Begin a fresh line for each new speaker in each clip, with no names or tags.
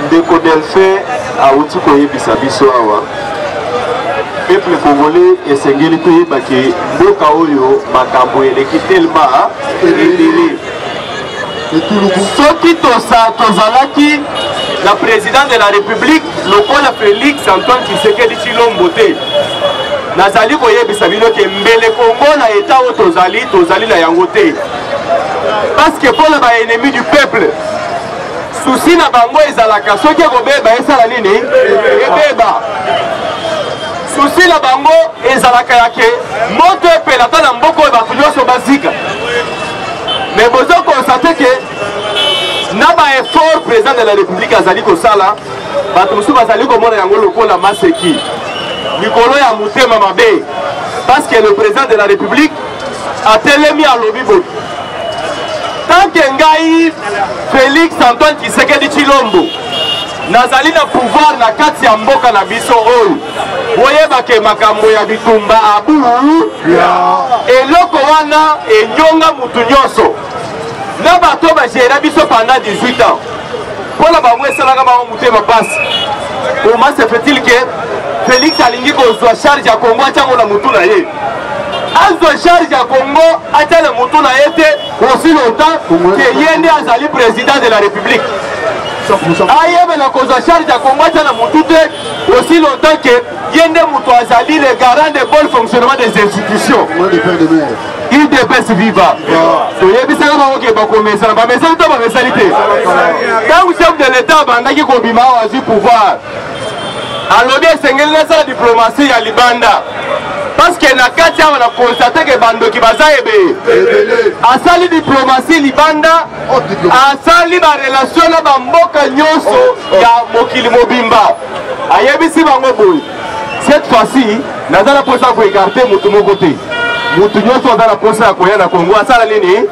Ndeko Delphin auti koyebisa biso awa peuple congolais esengeli toyeba ke mboka oyo makambo eleki tellement edele soki tozalaki la président de la république lokola Félix Antoine Tshisekedi Tshilombo te nazali koyebisa bino ke mbele Congo na état oyo tozali na yango te parce que pour les ennemis du peuple souci na bango ezalaka soki ekobeba esala nini ebeba souci na bango ezalaka yake moto epela ata na mboka oyo bato nyonso bazika mais bozo konstate ke na baeffort président de la république azali kosala bato mosusu bazali komona yango lokola maseki likolo ya motema mabe parce que le président de la république atelemi alobi boye tant que ngai Félix Antoine Tshisekedi Tshilombo nazali na pouvoir na kati ya mboka na biso oyo boyeba ke makambo ya bitumba abu eloko wana enyonga mutu nyonso na bato bagera biso pendant 18 ans mpona bango esalaka bango motema pasi comment se fait-il que Félix alingi kozwa charge ya Congo atiango na mutu na ye azwa charge ya Congo atia na mutu na ye te aussi longtemps ke ye nde azali président de la république ayebe na kozwa charge ya Congo atia na mutu te aussi longtemps ke ye nde mutu azali le garant de bon fonctionnement des institutions IDPS viva toyebisaka bango ke bakomesana bamesali to bamesali te ntango chef de l'état abandaki kobima awa azwi pouvoir alobi esengeli nasala diplomatie ya libanda parce que na kati awa na constate ke bandoki baza ebele asali diplomatie libanda asali barelation na bamboka nyonso ya mokili mobimba ayebisi bango boye cette fois-ci naza na mposa koekarte mutu moko te mutu nyonso aza na mposa ya koya na Congo asala nini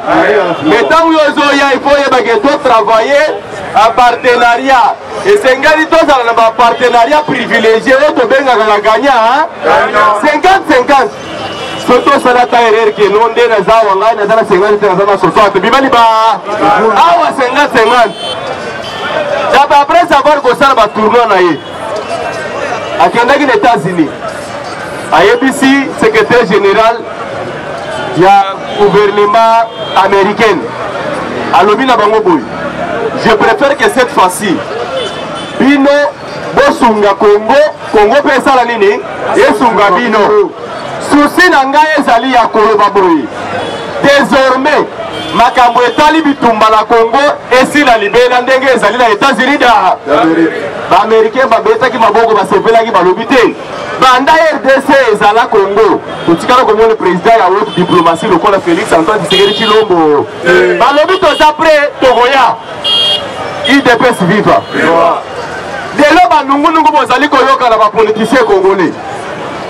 mais ntango yo ozoya il faut yebake to travailler en partenariat esengeli tozala na bapartenariat privilégié oyo tobengaka na gagnant 50-50 so tosala ta erreur ke no nde naza awa ngai naza na 50 te naza na 60 bimani ba awa 50-50 dabe après savoir kosala batournoi na ye akendaki na États-Unis ayebisi secrétaire général ya gouvernement américain alobi na bango boye je préfère que cette fois-ci bino bosunga Congo pe esala nini esunga bino susi na ngai ezali ya koloba boye désormais makambo etali bitumba na Congo esila libela ndenge ezali na États-Unis da baaméricain babetaki maboko basepelaki balobi te banda RDC ezala Congo totikala komona président ya haute diplomatie lokola Félix Antoine Tshisekedi Tshilombo balobi toza prêt tokoya IDPS viva lelo banungunungu bozali koyoka na bapoliticien congolais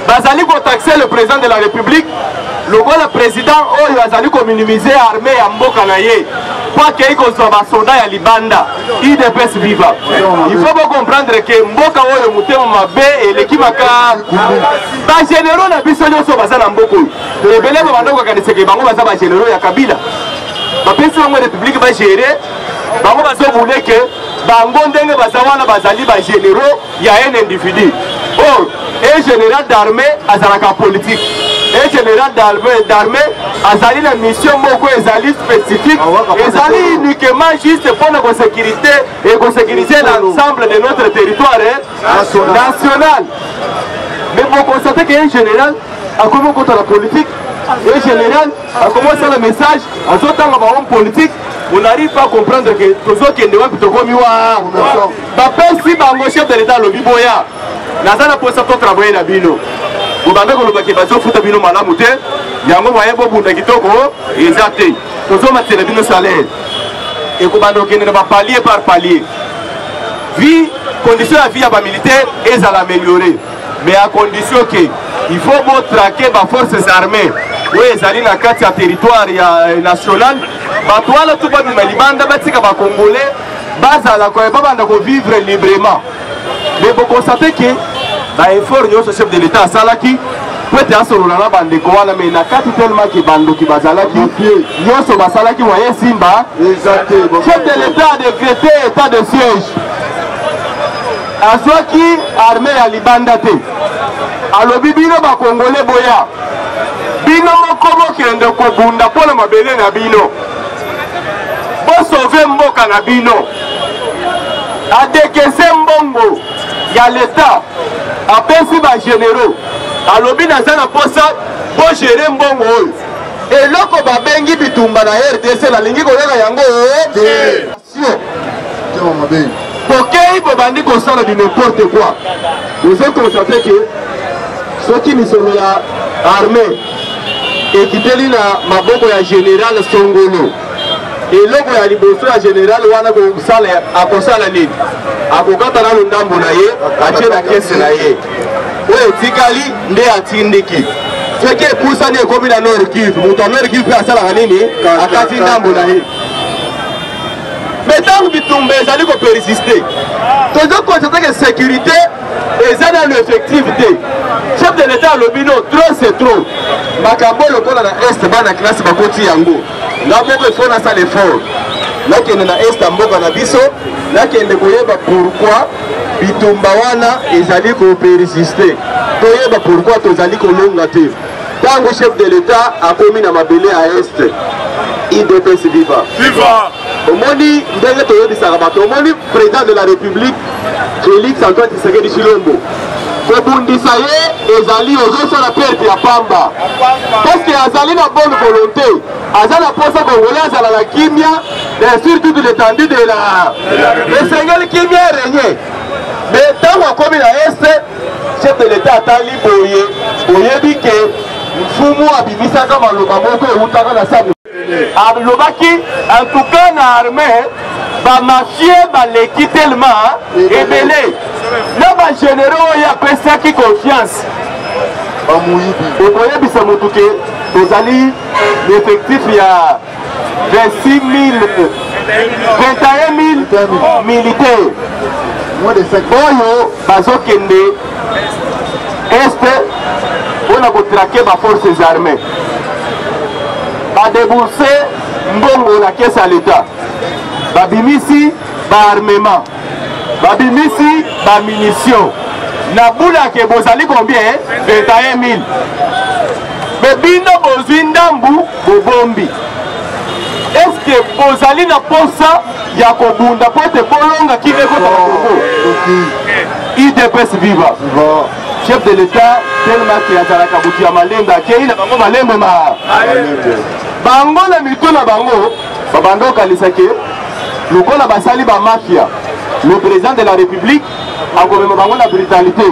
bazali kotaxe le président de la république lokola président oyo azali kominimize armée ya mboka na ye po akei kozwa basoda ya libanda IDPS viva il faut bocomprendre ke mboka oyo motema mabe eleki maka bagénéraux na biso nyonso baza na mboka oyo ebele babanda kokakaniseke bango baza bagénéraux ya Kabila bapesi bango république bagére bango bazobule ke bango ndenge baza wana bazali bagénéraux ya un individu or un général d'armée azalaka politique un général d'armée azali la mission moko ezali spécifique ezali uniquement juste pour la sécurité et pour sécuriser l'ensemble de notre territoire national mais pour constater qu'un général a comment contre la politique un général a commencé le message en tout temps homme politique on n'arrive pas à comprendre que tous ceux qui ne vont pas comme si bango chef de l'état lobi boya nazana pour ça travailler na bino bobande koloba ke bazo futa bino malamu te yango baye bobunda kitoko ezate tozo matela bino salaire et kobanda okende na palier par palier vie condition la vie ya ba militaire ezala améliorer mais à condition que il faut bon traquer ba forces armées oui ezali na kati ya territoire ya national batwala tout ba libanda batika ba congolais bazala ko babanda ko vivre librement mais vous constatez que bah effort nyonso chef de l'état asalaki peut-être asolola na bandeko wana mais na kati tellement que bandoki bazalaki nyonso basalaki moye simba chef de l'état a décrété état de siège azwaki armée ya libanda te alobi bino bakongole boya bino moko bokende kobunda mpona mabele na bino bosauve mboka na bino adekese mbongo ya l'état apesi bagénéraux alobi naza na posa bogere mbongo oyo eloko babengi bitumba na RDC nalingi koyoka yango bokei bobandi kosala du n'importe quoi ozo constate ke soki misolo ya armée ekiteli na maboko ya général Songolo eloko ya liboso ya général wana akosala nini akokata nano ndambo na ye atie na kese na ye oyo etikali nde atindiki soki epusani ekomi na Nord Kivu moto ya Nord Kivu mpe asalaka nini akati ndambo na ye mais ntango bitumba ezali kopersiste tozo constate ke sécurité eza nano effectif te chef de l'état alobi no trop c'est trop makambo lokola na este bana classe bakoti yango nga moko ifo nasala effort nakende na este ya mboka na biso nakende koyeba pourquoi bitumba wana ezali kopersiste toyeba pourquoi tozali kolonga te ntango chef de l'état akomi na mabele ya este IDPS viva omoni ndenge toyebisaka bato omoni président de la république Félix Antoine Tshisekedi Tshilombo kobundisa ye ezali ozosala perte ya pamba parce que azali na bonne volonté aza na posa congolais azala na kimia sur toute l'étendue de la esengeli kimia erenye mais ntango akomi na este chef de l'état atali boye oyebi ke mfumu abimisaka maloba moko eutaka na samu alobaki en tout cas na armée bamafie baleki tellement ebele na bagénéraux oyo apesaki confiance okoyebisa motu ke tozali l'effectif ya 21 000 militaires oyo bazokende este mpona kotrake baforces armées badebourse mbongo na kese ya l'état babimisi baarmement babimisi bamunition na bulake bozali combien 21 000 me bino bozwi ndambu bobombi eske bozali na posa ya kobunda po ete bolonga kini ekota na Congo IDPS viva chef de l'état tellement ke azalaka butu ya malembe akei na bango malembe bango na mito na bango babanda okalisaki lokola basali bamafia le président de la république akomema bango na brutalité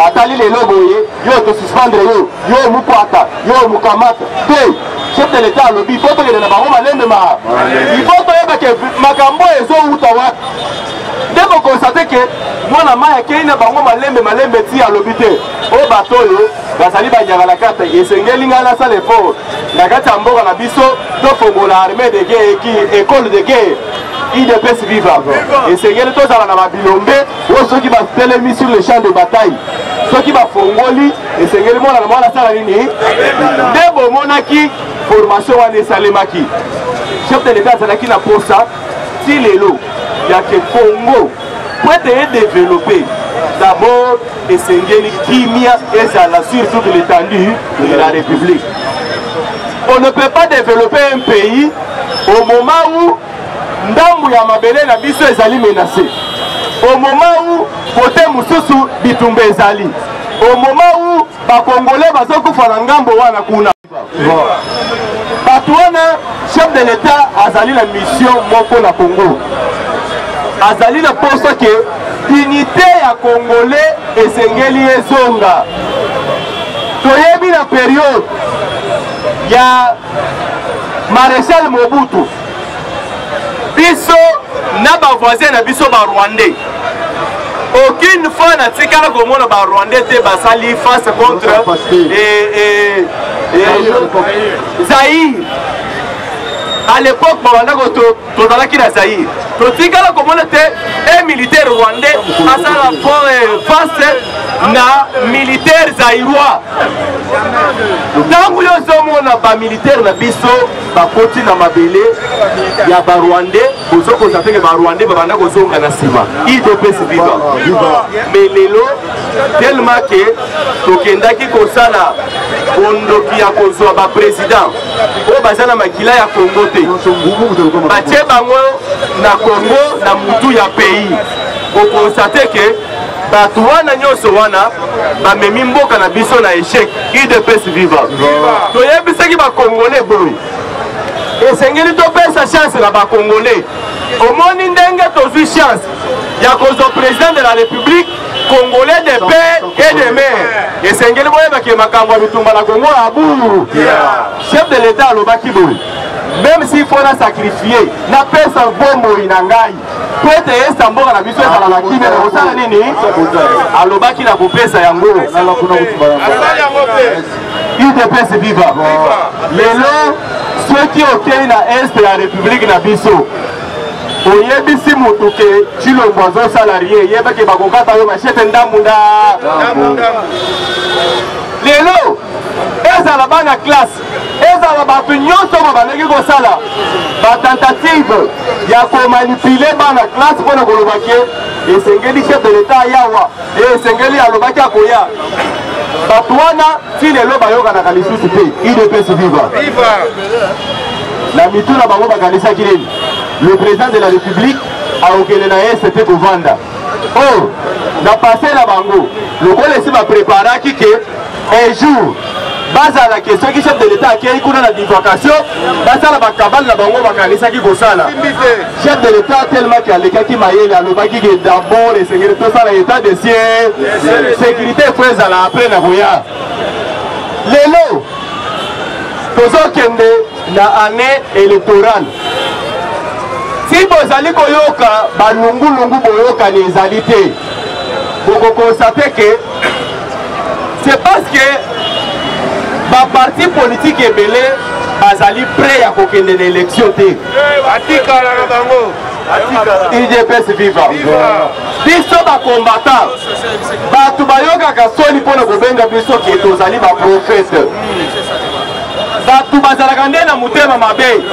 atali lelo boye yo tosuspendre yo mukwata yo mukamata te chef de l'état alobi ifo tokende na bango malembe ifo toyeba ke makambo ezowuta wapi nde bokonstate ke mwana mai akei na bango malembe ti alobi te oyo bato oyo bazali banyangala kata esengeli ngai nasala effort na kati ya mboka na biso tofongola armée de guerre école de guerre IDPS viva esengeli tozala na babilombe oyo soki batelemi sur le champ de bataille soki bafongoli esengeli mwana na mwana asala nini nde bomonaki formation wana esalemaki chef de l'état azalaki na posa ti lelo ya ke Congo po ete edéveloppe d'abord esengeli kimia ezala sur toute l'étendue de la République. On ne peut pas développer un pays au moment où ndambu ya mabele na biso ezali menacé, au moment où côté mususu bitumba ezali, au moment où bakongolais bazokufa na ngambo wana kuna bato wana chef de l'état azali na mission moko na Congo, azali na posa ke unité ya congolais esengeli ezonga. Toyebi na période ya Maréchal Mobutu biso na ba voisin na biso ba Rwandais, aucune fois na tikala komona ba Rwandais te basali face contre Zaïre. À l'époque babanda koto tozalaki na Zaïre totikala komona te un militaire rwandais asala face na militaire zaïrois ntango yo ozomona bamilitaire na biso bakoti na mabele ya barwandais bozokoza teke barwandais babanda kozonga na nsima idps viva mais lelo tellement ke tokendaki kosala bondoki ya kozwa baprésident oyo baza na makila ya kongo te batie bango na kongo na mutu ya pays okonstate ke bato wana nyonso wana bamemi mboka na biso na échec idps viva toyebisaki bakongolais boye esengeli topesa chance na bakongolais omoni ndenge tozwi chance ya kozwa président de la république congolais de paix et de mer esengeli boyebaki makambo ya bitumba na kongo aburu chef de l'état alobaki boye même s'il faut la sacrifier napesa bomoi na ngai po ete esa mboka na biso ezala na kimia na kosala nini alobaki na kopesa yango idps viva lelo soki okei na este ya république na biso oyebisi mutu ke Tshilombo azosala rie yebaki bakokata yo machete ndambu lelo ezala bana classe ezala bato nyonso babaneki kosala batentative ya komanipule bana classe mpona kolobaki esengeli chef de l'état yawa esengeli alobaki akoya bato wana ti lelo bayokanaka lisusu te idps viva na mitu na bango bakanisaki nini le président de la république aokende na ye c'était kovanda or na passé na bango lokola esi bapreparaki ke un jour bazalaki soki chef de l'état akei kuna na divocation basala bakabale na bango bakanisaki kosala chef de l'état tellement ke alekaki mayele alobaki ke d'abord esengeli tosala état de siège sécurité efo ezala après na koya lelo tozokende na année électorale si bozali koyoka balungulungu boyokani ezali te bokokonstate ke c'est parce que baparti politique ebele bazali prêt ya kokende na élection te idps viva biso bacombatant bato bayokaka soni mpona kobenga biso ke tozali baprofete bato bazalaka nde na motema mabe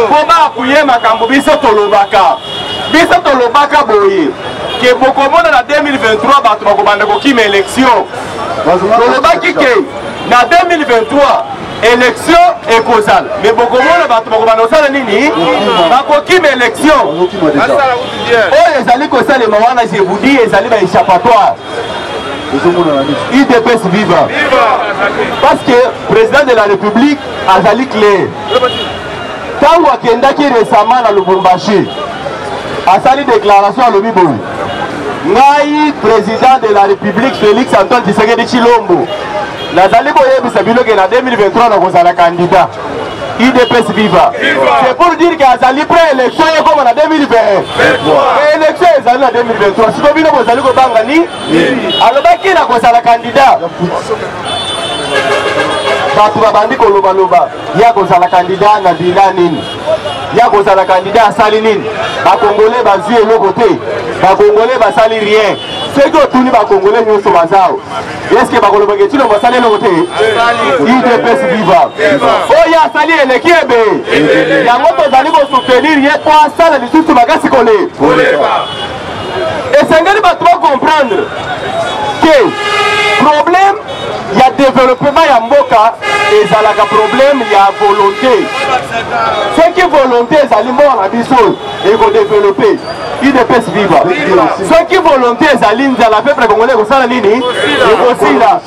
mpo bakuye makambo biso tolobaka boye ke bokomona na 2023 bato bakobanda kokima élection tolobaki ke na 2023 élection ekozala mais bokomona bato bakobanda kosala nini bakokima élection oyo ezali kosalema wana je vous dis ezali baéchappatoire idps viva parce que président de la république azali clair ntango akendaki récemment na lubumbashi asali déclaration alobi boye ngai président de la république félix antoine tshisekedi tshilombo nazali koyebisa bino ke na 2023 nakozala candidat idps viva c'est pour dire que azali prêt élection ekoma na 2020 élection ezali na 2023 siko bino bozali kobanga ni alobaki na kozala candidat bato babandi kolobaloba ya kozala candidat na bila nini ya kozala candidat asali nini bakongolais bazwi eloko te bakongolais basali rien soki otuni bakongolais nyonso bazao eske bakolobaka Tshilombo basali eloko te idps viva oyo asali eleki ebe yango tozali kosoutenir ye po asala lisusu makasi koleba esengeli bato bacomprendre ke problème ya développement ya mboka ezalaka problème ya volonté soki volonté ezali mboka na biso ekodéveloppe idps viva soki volonté ezali nzala peuple congolais ekosala nini ekosila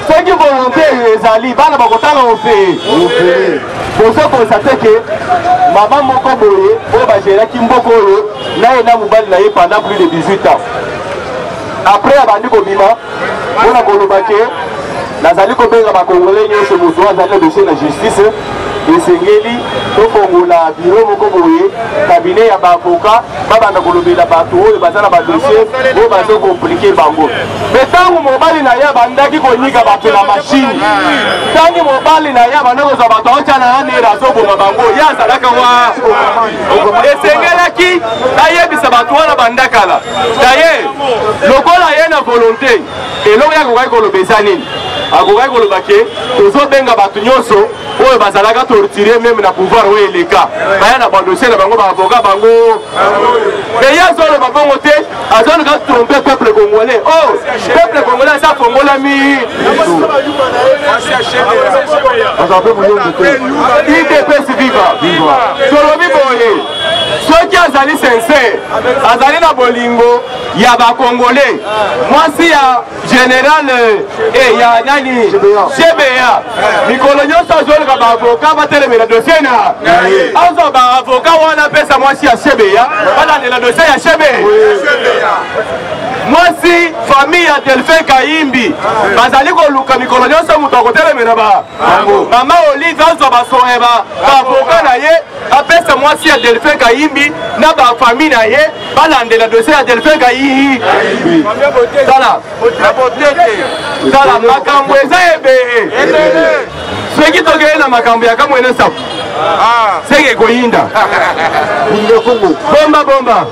soki volonté ezali bana bakotanga ofeye bozokonstate ke mama moko boye oyo bagéraki mboka oyo naye na mobali na ye pendant plus de 18 ans après abandi kobima mpona koloba ke nazali kobenga bakongolais nyonso moto azali dossier na justice esengeli tofongola biro moko boye cabinet ya baavoka babanda kolobela bato oyo baza na badossier oyo bazokomplike bango me ntango mobali na ye bandaki konyika bato na mashine ntangi mobali na ye banda kozwa bato aotya na yanera azoboma bango ye azalaka wa esengelaki ayebisa bato wana banda kala daye lokola ye na volonté eloko ya kokaki koloba eza nini akokaki koloba ke tozobenga bato nyonso oyo bazalaka tortire meme na pouvoir oyo eleka baya na badossier na bango baavoka bango me ye azoloba bongo te azoluka trompe peuple congolais o peuple congolais eza fongolami idps viva tolobi boye soki azali sincere azali na bolingo ya bakongolais mwasi ya général ya nani CBA mikolo nyonso azoluka baavoka batelemela dossier na azwa baavoka wana pesa mwasi ya CBA balandela dossier ya CBA mwasi famille ya Delphin Kayimbi bazali koluka mikolo nyonso moto akotelemela bango mama Olive azwa baavoka na ye apesa mwasi ya Delphin Kayimbi na bafamille na ye balandela dossier ya Delphin Kayimbi tala makambo eza ebele soki tokeye na makambo ya kamwene sapu seke ekoyinda bomba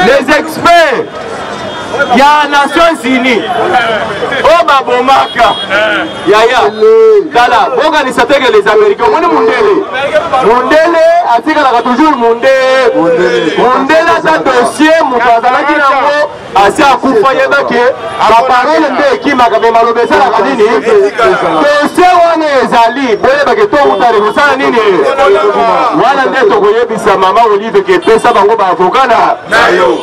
les experts ya Nations Unies oyo babomaka yaya tala bokanisa teke les américains omoni mundele atikalaka toujours mundele aza dossier moto azalaki nango asi akufa yebake baparole nde ekimaka me maloba esalaka nini dossier wana ezali boyebake touta rekosala nini wana nde tokoyebisa mama Olive ke epesa bango baavoka na yo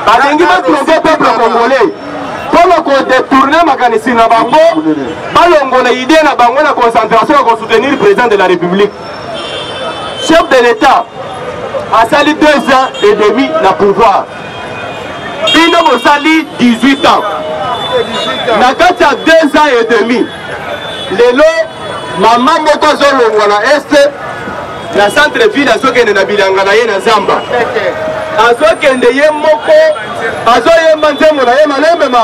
balingi batrompe peuple congolais mpona kodetourne makanisi na bango balongola idée na bango na concentration ya kosoutenir président de la république chef de l'état asali 2 ans et demi na pouvoir bino bosali 18 ans na kati ya 2 ans et demi lelo mama moko azolongwa na este na centre ville azokende na bilanga na ye na zamba azokende ye moko azoyemba nzembo na ye malembe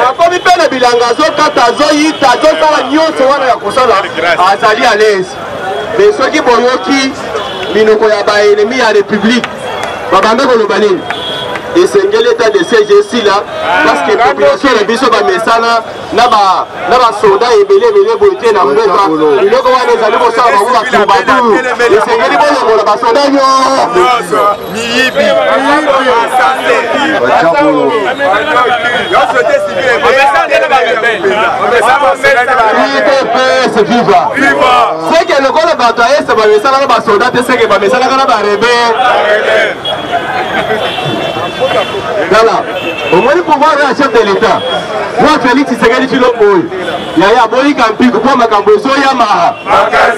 akomi mpe na bilanga azokata azoyita azosala nyonso wana ya kosala azali à l'aise me soki boyoki minoko ya baennemi ya république babande koloba nini esengeli état de siège esila parce que population na biso bamesana na basoda ebele boye te na mboka biloko wana ezali kosala bango batumbatu esengeli bolongola basoda miyibi IDPS viva seke lokola bato aese bamesana na basoda te seke bamesanaka na barebele Voilà, au moins le pouvoir de la chef de l'État. Moi, Félix Tshisekedi Tshilombo, Yaya Boyi Kampi, pour ma cambozo Yamaha.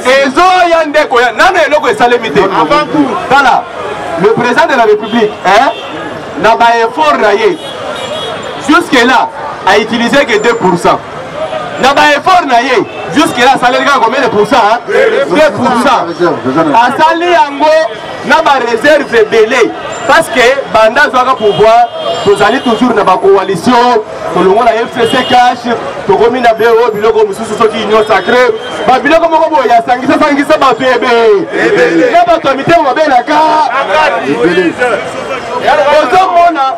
Et Zoya Ndekoya, Nana Eloko et Salemite. Voilà, le président de la République, n'a pas effort raillé. Jusque-là, a utilisé que 2%. N'a pas effort raillé. Jusque-là, ça les gars combien de pourcents 2%. A Sali Yango, n'a pas réserve belé. Parce que banda zwaka pouvoir tozali toujours na ba coalition tolongola FCC cash tokomi na BO biloko mususu soki union sacrée ba biloko moko boye ya sangisa ba bebe na ba to mitemo babelaka ozomona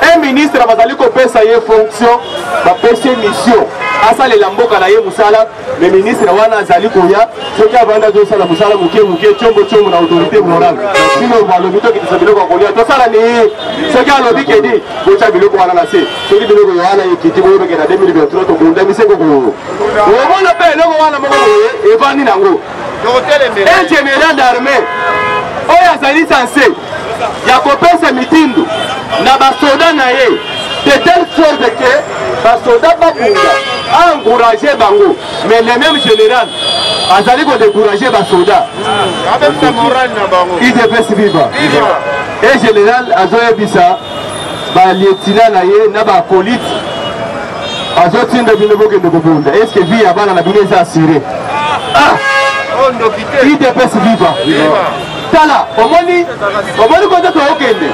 un ministre bazali kopesa ye fonction bapesi mission asalela mboka na ye musala le ministre wana azali koya soki avanda azosala musala moke tiombo na autorité morale sino balobi tokitisa biloko akolia tosala ni soki alobi kedi botya biloko wana na se soki biloko wana ekiti boyebeke na 2023 tokundamisi koko omona mpe eloko wana moko boye evandi nango un général d'armée oyo azali censé ya kopesa mitindo na basoda na ye de telle sorte que basoda babunga encourager bango mais le même général azali ko décourager basoda IDPS viva et général azoyebisa ba lieutenant na ye na ba acolyte azotinda bino bokende kobunda est-ce que vie ya bana na bino eza assuré IDPS viva. Tala, omoni kote tookende.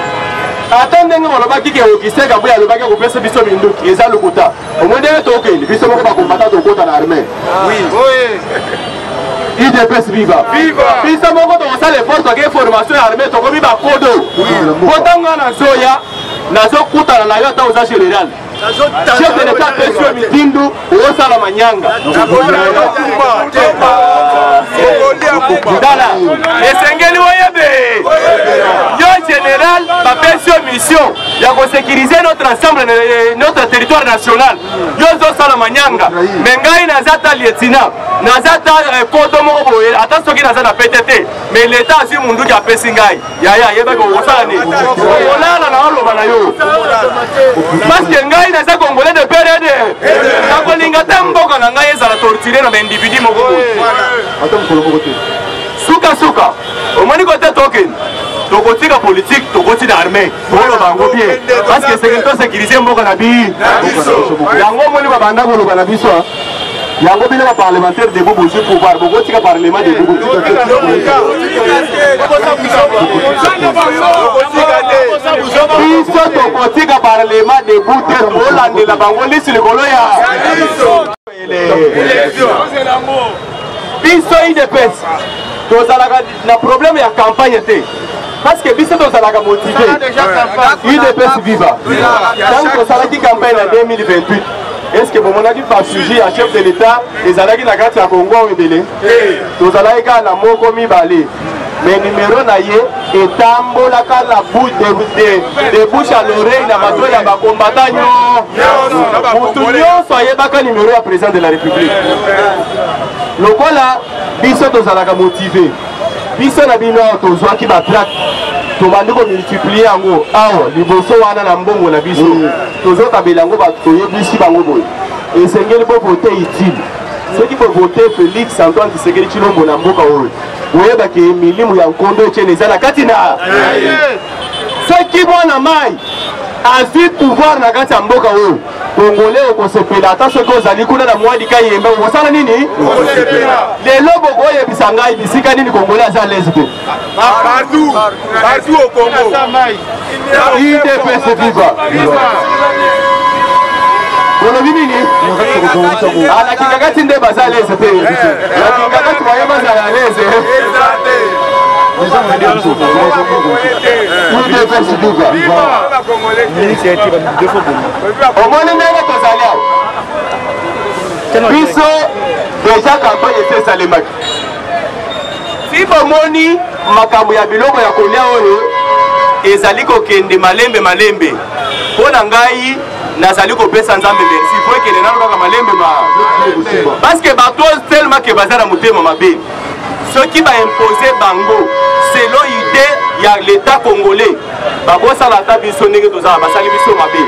Ata ndenge molobaki ke okiseka boya alobaki kopesa biso minduki eza lokuta. Omoni tookende biso moko bakombata tokota na armée. IDPS viva. Biso moko tokosala effort toke formation ya armée tokomi bakodo. Kotanga na zoya nazokutana na yo ata oza général. Chef de l'État Pesio Mitindu osala manyanga. Dala esengeli oyebe yo général bapesio mission ya kosécuriser notre ensemble notre territoire national yo zosala manyanga me ngai naza ta lieutenant naza ta kodo moko boye ata soki naza na PTT mais l'État azwi munduki apesi ngai yaya yebaki okosala nini olala na oloba na yo parce que ngai naza congolais de PRD nakolinga te mboka na ngai ezala torturé na baindividu moko suka omoni kote token tokotika politique tokoti na armée toloba yango bien parce que c'est to sécuriser mboka na bi yango omoni babanda koloba na biso yango bino baparlementaire debout bozwi pouvoir bokotika parlement debout biso tokotika parlement debout te tolandela bango lisi likolo ya biso IDPS tozalaka na problème ya campagne te parce que biso tozalaka motivé IDPS viva tant tosalaki campagne na 2028 est-ce que bomonaki basujet ya chef de l'État ezalaki na kati ya Congo oyo ebele tozalaki kaka na moko mibale mais numéro na ye etambolaka na bout de bouche à l'oreille na bato ya bakombata motu nyonso ayebaka numéro ya président de la République lokola biso tozalaka motivé biso na bino tozwaki batraque tobandi komultiplie yango awa liboso wana na mbongo na biso tozotabela yango bato toyebisi bango boye esengeli bovote utile soki bovote Félix Antoine Tshisekedi Tshilombo na mboka oyo boyebaki emilimu ya nkondo etienne eza na kati na soki mwana mai azwi pouvoir na kati ya mboka oyo congolais okosepela ata soki ozali kuna na mwadi kayembe okosala nini lelo bokoyebisa ngai bisika nini congolais aza lese te partout au Congo IDPS viva bolobi nini alakikakati nde baza lese te alakikakati baye bazala lese omoni ndenge tozali awa biso deja campagne ete esalemaki si bomoni makambo ya biloko ya kolia oyo ezali kokende malembe mpo na ngai nazali kopesa nzambe merci po ekende nano kaka malembe parce que bato tellement ke baza na motema mabe soki baimpose bango selon idée ya l'état congolais bakosala ata biso ndenge tozala basali biso mabe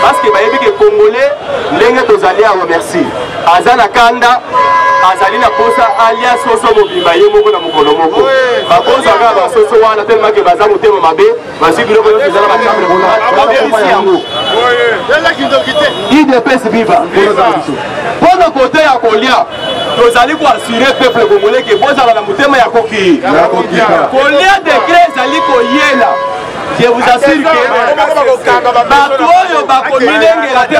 parce que bayebi ke congolais ndenge tozali awa merci aza na kanda azali na posa alia soso mobimba ye moko na mokolo moko bakozaka basoso wana tellement ke baza motema mabe bazwi biloko nyonso ezala bachambre babebisi yango IDPS viva mpona kote ya kolia tozali koassure peuple congolais ke bozala na motema ya koki kolia décret ezali koyela je vous assure ke bato oyo bakomilengela te